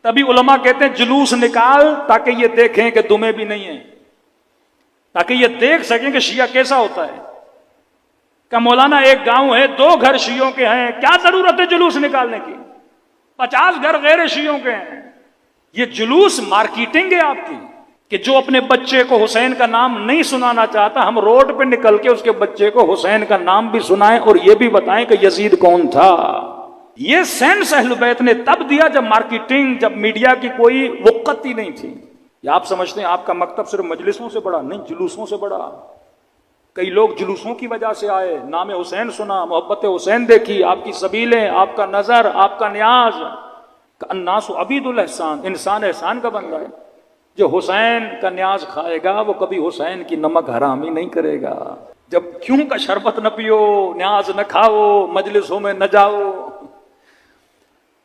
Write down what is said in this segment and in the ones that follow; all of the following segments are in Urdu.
تبھی علماء کہتے ہیں جلوس نکال تاکہ یہ دیکھیں کہ دمیں بھی نہیں ہیں، تاکہ یہ دیکھ سکیں کہ شیعہ کیسا ہوتا ہے. کہ مولانا ایک گاؤں ہے 2 گھر شیعوں کے ہیں، کیا ضرورت ہے جلوس نکالنے کی؟ 50 گھر غیر شیعوں کے ہیں. یہ جلوس مارکیٹنگ ہے آپ کی، کہ جو اپنے بچے کو حسین کا نام نہیں سنانا چاہتا، ہم روڈ پہ نکل کے اس کے بچے کو حسین کا نام بھی سنائیں اور یہ بھی بتائیں کہ یزید کون تھا. یہ سینس اہل بیت نے تب دیا جب مارکیٹنگ، جب میڈیا کی کوئی وقت ہی نہیں تھی. یا آپ سمجھتے ہیں آپ کا مکتب صرف مجلسوں سے بڑا؟ نہیں، جلوسوں سے بڑا. کئی لوگ جلوسوں کی وجہ سے آئے، نام حسین سنا، محبت حسین دیکھی، آپ کی سبیلیں، آپ کا نظر، آپ کا نیاز. الناس عبید الاحسان، انسان احسان کا بندہ ہے. جو حسین کا نیاز کھائے گا وہ کبھی حسین کی نمک حرامی نہیں کرے گا. جب کیوں کا شربت نہ پیو، نیاز نہ کھاؤ، مجلسوں میں نہ جاؤ.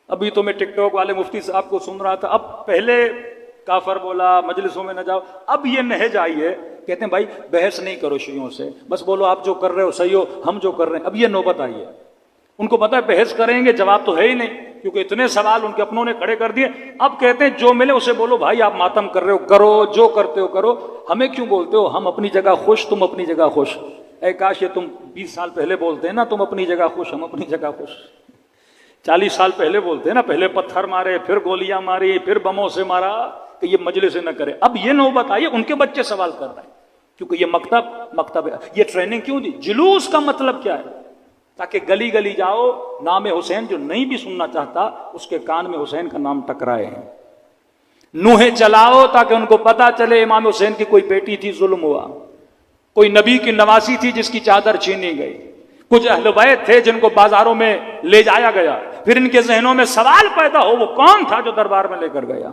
ابھی تو میں ٹک ٹاک والے مفتی صاحب کو سن رہا تھا، اب پہلے کافر بولا، مجلسوں میں نہ جاؤ، اب یہ نہج آئی ہے، کہتے ہیں بھائی بحث نہیں کرو شیعوں سے، بس بولو آپ جو کر رہے ہو صحیح ہو، ہم جو کر رہے ہیں. اب یہ نوبت آئی ہے. ان کو پتا ہے بحث کریں گے جواب تو ہے ہی نہیں، کیونکہ اتنے سوال ان کے اپنوں نے کھڑے کر دیے. اب کہتے ہیں جو ملے اسے بولو بھائی آپ ماتم کر رہے ہو، کرو جو کرتے ہو کرو، ہمیں کیوں بولتے ہو؟ ہم اپنی جگہ خوش، تم اپنی جگہ خوش. اے کاش یہ تم 20 سال پہلے بولتے ہیں نا، تم اپنی جگہ خوش، ہم اپنی جگہ خوش. 40 سال پہلے بولتے ہیں نا، پہلے پتھر مارے، پھر گولیاں ماری، پھر بموں سے مارا کہ یہ مجلس نہ کرے. اب یہ نوبت آئی، ان کے بچے سوال کر رہے ہیں، کیونکہ یہ مکتب ہے. یہ ٹریننگ کیوں دی؟ جلوس کا مطلب کیا ہے؟ تاکہ گلی گلی جاؤ، نام حسین جو نہیں بھی سننا چاہتا اس کے کان میں حسین کا نام ٹکرائے. نوحے چلاؤ تاکہ ان کو پتا چلے امام حسین کی کوئی بیٹی تھی، ظلم ہوا، کوئی نبی کی نواسی تھی جس کی چادر چھینی گئی، کچھ اہل بیت تھے جن کو بازاروں میں لے جایا گیا. پھر ان کے ذہنوں میں سوال پیدا ہو وہ کون تھا جو دربار میں لے کر گیا،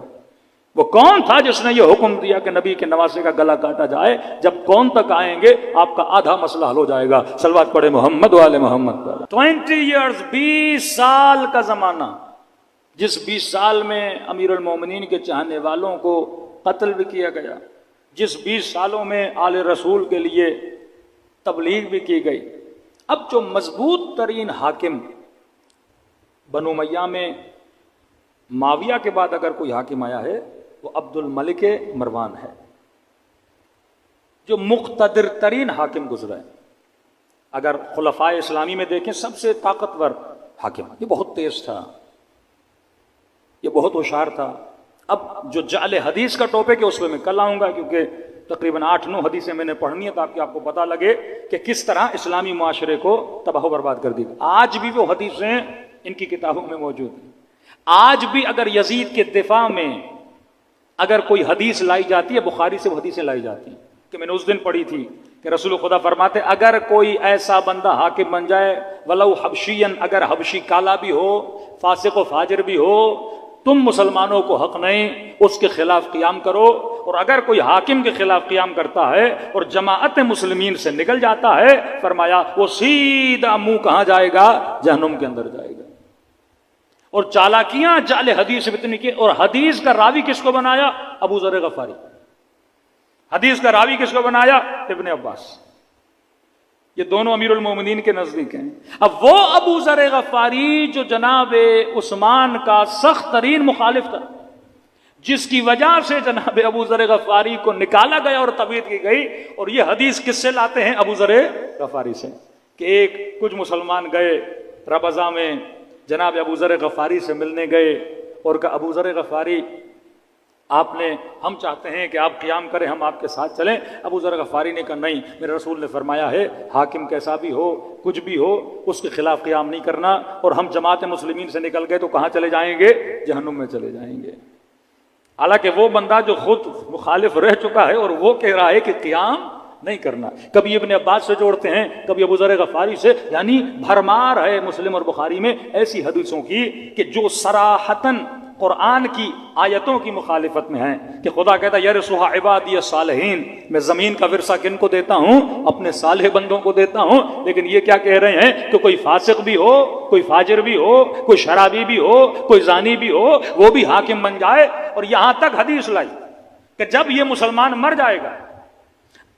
وہ کون تھا جس نے یہ حکم دیا کہ نبی کے نواسے کا گلا کاٹا جائے. جب کون تک آئیں گے آپ کا آدھا مسئلہ حل ہو جائے گا. صلوات پڑھے محمد والے محمد. 20 years، 20 سال کا زمانہ، جس 20 سال میں امیر المومنین کے چاہنے والوں کو قتل بھی کیا گیا، جس 20 سالوں میں آل رسول کے لیے تبلیغ بھی کی گئی. اب جو مضبوط ترین حاکم بنو امیہ میں معاویہ کے بعد اگر کوئی حاکم آیا ہے وہ عبد الملک مروان ہے، جو مقتدر ترین حاکم گزرا ہے. اگر خلفائے اسلامی میں دیکھیں سب سے طاقتور حاکم، یہ بہت تیز تھا، یہ بہت ہوشیار تھا. اب جو جعل حدیث کا ٹاپک ہے اس پہ میں کل آؤں گا، کیونکہ تقریباً 8-9 حدیثیں میں نے پڑھنی ہے تاکہ آپ کو پتہ لگے کہ کس طرح اسلامی معاشرے کو تباہ و برباد کر دی. آج بھی وہ حدیثیں ان کی کتابوں میں موجود ہیں. آج بھی اگر یزید کے دفاع میں اگر کوئی حدیث لائی جاتی ہے، بخاری سے وہ حدیثیں لائی جاتی ہیں کہ میں نے اس دن پڑھی تھی کہ رسول خدا فرماتے اگر کوئی ایسا بندہ حاکم بن جائے ولو حبشین، اگر حبشی کالا بھی ہو، فاسق و فاجر بھی ہو، تم مسلمانوں کو حق نہیں اس کے خلاف قیام کرو. اور اگر کوئی حاکم کے خلاف قیام کرتا ہے اور جماعت مسلمین سے نکل جاتا ہے، فرمایا وہ سیدھا منہ کہاں جائے گا؟ جہنم کے اندر جائے گا. اور چالاکیاں جعل حدیث اتنی کی. اور حدیث کا راوی کس کو بنایا؟ ابو ذر غفاری. حدیث کا راوی کس کو بنایا؟ ابن عباس. یہ دونوں امیر المومنین کے نزدیک ہیں. اب وہ ابو ذر غفاری جو جناب عثمان کا سخت ترین مخالف تھا، جس کی وجہ سے جناب ابو ذر غفاری کو نکالا گیا اور تبعید کی گئی. اور یہ حدیث کس سے لاتے ہیں؟ ابو ذر غفاری سے. کہ کچھ مسلمان گئے ربضہ میں جناب ابو ذر غفاری سے ملنے گئے اور کہا ابو ذر غفاری ہم چاہتے ہیں کہ آپ قیام کریں، ہم آپ کے ساتھ چلیں. ابو ذر غفاری نے کہا نہیں، میرے رسول نے فرمایا ہے حاکم کیسا بھی ہو، کچھ بھی ہو، اس کے خلاف قیام نہیں کرنا. اور ہم جماعت مسلمین سے نکل گئے تو کہاں چلے جائیں گے؟ جہنم میں چلے جائیں گے. حالانکہ وہ بندہ جو خود مخالف رہ چکا ہے اور وہ کہہ رہا ہے کہ قیام نہیں کرنا. کبھی ابن عباس سے جوڑتے ہیں، کبھی ابو ذر غفاری سے. یعنی بھرمار ہے مسلم اور بخاری میں ایسی حدیثوں کی کہ جو صراحتاً قرآن کی آیتوں کی مخالفت میں ہیں. کہ خدا کہتا ہے یرثھا عبادی الصالحین، میں زمین کا ورثہ کن کو دیتا ہوں؟ اپنے صالح بندوں کو دیتا ہوں. لیکن یہ کیا کہہ رہے ہیں کہ کوئی فاسق بھی ہو، کوئی فاجر بھی ہو، کوئی شرابی بھی ہو، کوئی زانی بھی ہو، وہ بھی حاکم بن جائے. اور یہاں تک حدیث لائی کہ جب یہ مسلمان مر جائے گا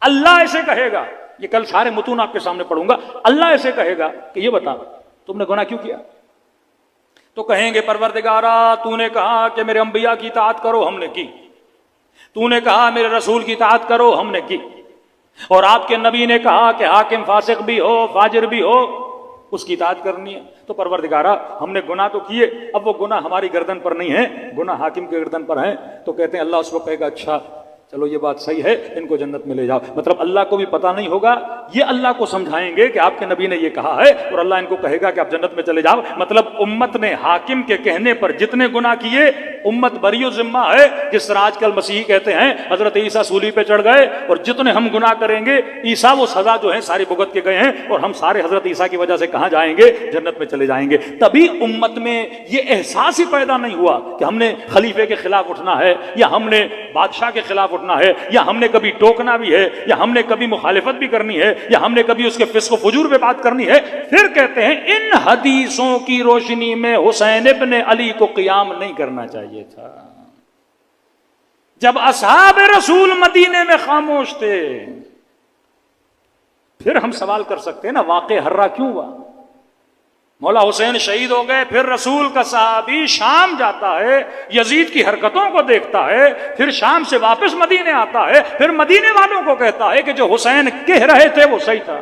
اللہ ایسے کہے گا، یہ کل سارے متون آپ کے سامنے پڑھوں گا، اللہ ایسے کہے گا کہ یہ بتا تم نے گناہ کیوں کیا؟ تو کہیں گے پروردگارا تو نے کہا کہ میرے انبیاء کی اطاعت کرو، ہم نے کی، تو نے کہا میرے رسول کی اطاعت کرو، ہم نے کی، اور آپ کے نبی نے کہا کہ حاکم فاسق بھی ہو فاجر بھی ہو اس کی اطاعت کرنی ہے، تو پروردگارا ہم نے گناہ تو کیے، اب وہ گناہ ہماری گردن پر نہیں ہے، گناہ حاکم کے گردن پر ہیں۔ تو کہتے ہیں اللہ اس وقت کہے گا اچھا چلو یہ بات صحیح ہے، ان کو جنت میں لے جاؤ۔ مطلب اللہ کو بھی پتہ نہیں ہوگا، یہ اللہ کو سمجھائیں گے کہ آپ کے نبی نے یہ کہا ہے، اور اللہ ان کو کہے گا کہ آپ جنت میں چلے جاؤ۔ مطلب امت نے حاکم کے کہنے پر جتنے گناہ کیے امت بری و ذمہ ہے، جس طرح آج کل مسیحی کہتے ہیں حضرت عیسیٰ سولی پہ چڑھ گئے اور جتنے ہم گناہ کریں گے عیسیٰ وہ سزا جو ہے ساری بھگت کے گئے ہیں، اور ہم سارے حضرت عیسیٰ کی وجہ سے کہاں جائیں گے؟ جنت میں چلے جائیں گے۔ تبھی امت میں یہ احساس ہی پیدا نہیں ہوا کہ ہم نے خلیفے کے خلاف اٹھنا ہے، یا ہم نے بادشاہ کے خلاف اٹھنا ہے، یا ہم نے کبھی ٹوکنا بھی ہے، یا ہم نے کبھی مخالفت بھی کرنی ہے، یا ہم نے کبھی اس کے فسق و فجور پہ بات کرنی ہے۔ پھر کہتے ہیں ان حدیثوں کی روشنی میں حسین ابن علی کو قیام نہیں کرنا چاہیے تھا۔ جب اصحاب رسول مدینے میں خاموش تھے، پھر ہم سوال کر سکتے ہیں نا واقع ہررا کیوں ہوا؟ مولا حسین شہید ہو گئے، پھر رسول کا صحابی شام جاتا ہے، یزید کی حرکتوں کو دیکھتا ہے، پھر شام سے واپس مدینے آتا ہے، پھر مدینے والوں کو کہتا ہے کہ جو حسین کہہ رہے تھے وہ صحیح تھا۔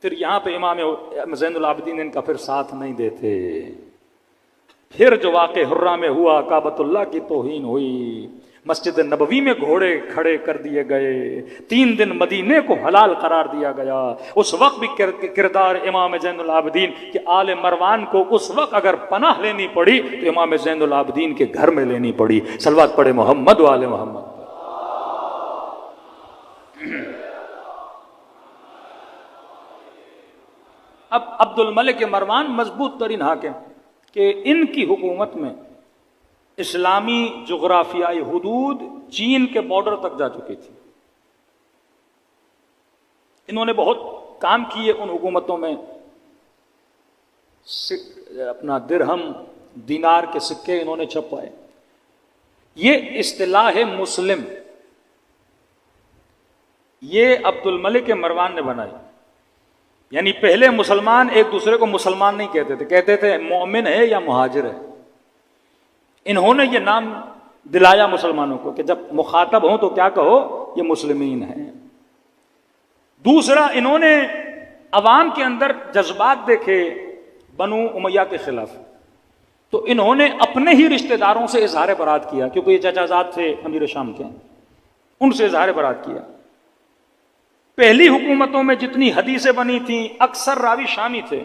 پھر یہاں پہ امام زین العابدین ان کا پھر ساتھ نہیں دیتے۔ پھر جو واقع حرہ میں ہوا، کعبۃ اللہ کی توہین ہوئی، مسجد نبوی میں گھوڑے کھڑے کر دیے گئے، 3 دن مدینے کو حلال قرار دیا گیا۔ اس وقت بھی کردار امام زین العابدین کہ آل مروان کو اس وقت اگر پناہ لینی پڑی تو امام زین العابدین کے گھر میں لینی پڑی۔ صلوات پڑھے محمد و آل محمد۔ اب عبد الملک مروان مضبوط ترین حاکم کہ ان کی حکومت میں اسلامی جغرافیائی حدود چین کے بارڈر تک جا چکی تھی۔ انہوں نے بہت کام کیے ان حکومتوں میں، اپنا درہم دینار کے سکے انہوں نے چھپوائے۔ یہ اصطلاح مسلم یہ عبد الملک مروان نے بنائی، یعنی پہلے مسلمان ایک دوسرے کو مسلمان نہیں کہتے تھے، کہتے تھے مومن ہے یا مہاجر ہے۔ انہوں نے یہ نام دلایا مسلمانوں کو کہ جب مخاطب ہوں تو کیا کہو؟ یہ مسلمین ہیں۔ دوسرا، انہوں نے عوام کے اندر جذبات دیکھے بنو امیہ کے خلاف، تو انہوں نے اپنے ہی رشتہ داروں سے اظہار برات کیا، کیونکہ یہ چچا زاد تھے امیر شام کے، ان سے اظہار برات کیا۔ پہلی حکومتوں میں جتنی حدیثیں بنی تھیں اکثر راوی شامی تھے،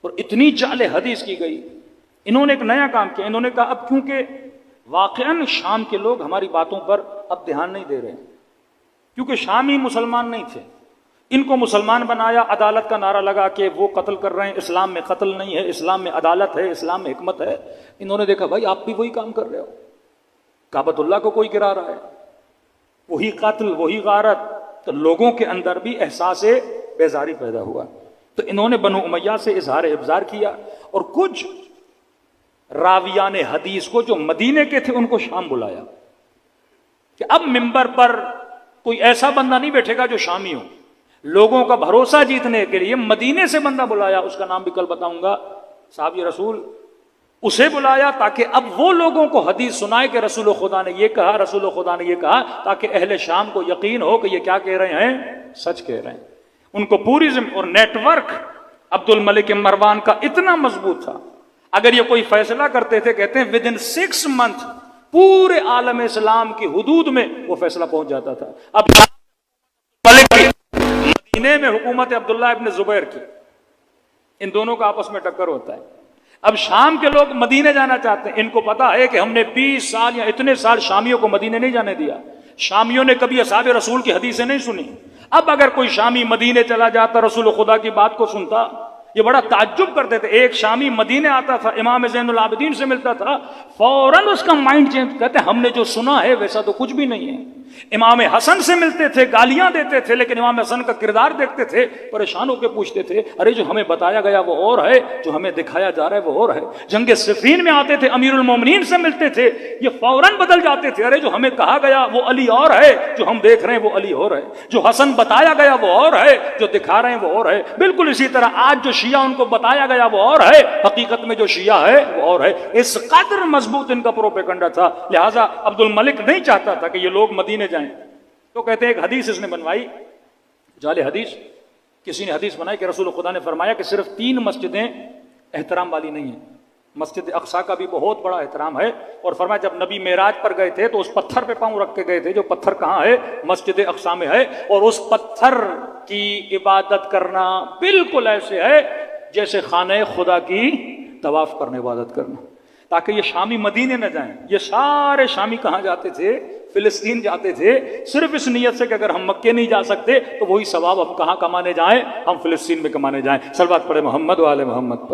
اور اتنی جعل حدیث کی گئی۔ انہوں نے ایک نیا کام کیا، انہوں نے کہا اب کیونکہ واقعاً شام کے لوگ ہماری باتوں پر اب دھیان نہیں دے رہے، کیونکہ شامی مسلمان نہیں تھے، ان کو مسلمان بنایا، عدالت کا نعرہ لگا کہ وہ قتل کر رہے ہیں، اسلام میں قتل نہیں ہے، اسلام میں عدالت ہے، اسلام میں حکمت ہے۔ انہوں نے دیکھا بھائی آپ بھی وہی کام کر رہے ہو، کعبۃ اللہ کو کوئی گرا رہا ہے، وہی قتل وہی غارت، تو لوگوں کے اندر بھی احساس بیزاری پیدا ہوا۔ تو انہوں نے بنو امیہ سے اظہار ابزار کیا، اور کچھ راویان حدیث کو جو مدینے کے تھے ان کو شام بلایا کہ اب منبر پر کوئی ایسا بندہ نہیں بیٹھے گا جو شامی ہو۔ لوگوں کا بھروسہ جیتنے کے لیے مدینے سے بندہ بلایا، اس کا نام بھی کل بتاؤں گا، صحابی رسول، اسے بلایا تاکہ اب وہ لوگوں کو حدیث سنائے کہ رسول خدا نے یہ کہا، رسول خدا نے یہ کہا، تاکہ اہل شام کو یقین ہو کہ یہ کیا کہہ رہے ہیں، سچ کہہ رہے ہیں۔ ان کو پوری اور نیٹ ورک عبد الملک مروان کا اتنا مضبوط تھا، اگر یہ کوئی فیصلہ کرتے تھے کہتے ہیں ود ان 6 months پورے عالم اسلام کی حدود میں وہ فیصلہ پہنچ جاتا تھا۔ اب مدینے میں حکومت عبداللہ ابن زبیر کی، ان دونوں کا آپس میں ٹکر ہوتا ہے۔ اب شام کے لوگ مدینے جانا چاہتے ہیں، ان کو پتا ہے کہ ہم نے 20 سال یا اتنے سال شامیوں کو مدینے نہیں جانے دیا، شامیوں نے کبھی اصحاب رسول کی حدیثیں نہیں سنی۔ اب اگر کوئی شامی مدینے چلا جاتا، رسول خدا کی بات کو سنتا، یہ بڑا تعجب کرتے تھے۔ ایک شامی مدینے آتا تھا، امام زین العابدین سے ملتا تھا، فوراً اس کا مائنڈ چینج، کہتے ہیں ہم نے جو سنا ہے ویسا تو کچھ بھی نہیں ہے۔ امام حسن سے ملتے تھے، گالیاں دیتے تھے، لیکن امام حسن کا کردار دیکھتے تھے، پریشان ہو کے پوچھتے تھے ارے جو ہمیں بتایا گیا وہ اور ہے، جو ہمیں دکھایا جا رہا ہے وہ اور ہے۔ جنگ صفین میں آتے تھے، امیر المومنین سے ملتے تھے، یہ فوراً بدل جاتے تھے، ارے جو ہمیں کہا گیا وہ علی اور ہے، جو ہم دیکھ رہے ہیں وہ علی اور ہے، جو حسن بتایا گیا وہ اور ہے، جو دکھا رہے ہیں وہ اور ہے۔ بالکل اسی طرح آج جو شیعہ ان کو بتایا گیا وہ اور ہے، حقیقت میں جو شیعہ ہے وہ اور ہے۔ اس قدر مضبوط ان کا پروپیگنڈا تھا، لہٰذا عبد الملک نہیں چاہتا تھا کہ یہ لوگ مدینے جائیں۔ تو کہتے ہیں ایک حدیث اس نے بنوائی، جعلی حدیث، کسی نے حدیث بنائی کہ رسول خدا نے فرمایا کہ صرف 3 مسجدیں احترام والی نہیں ہیں، مسجد اقصیٰ کا بھی بہت بڑا احترام ہے، اور فرمایا جب نبی معراج پر گئے تھے تو اس پتھر پہ پاؤں رکھ کے گئے تھے، جو پتھر کہاں ہے؟ مسجد اقصیٰ میں ہے، اور اس پتھر کی عبادت کرنا بالکل ایسے ہے جیسے خانہ خدا کی طواف کرنے عبادت کرنا، تاکہ یہ شامی مدینے نہ جائیں۔ یہ سارے شامی کہاں جاتے تھے؟ فلسطین جاتے تھے، صرف اس نیت سے کہ اگر ہم مکے نہیں جا سکتے تو وہی ثواب ہم کہاں کمانے جائیں؟ ہم فلسطین میں کمانے جائیں۔ صلوات پڑھے محمد و آل محمد پر۔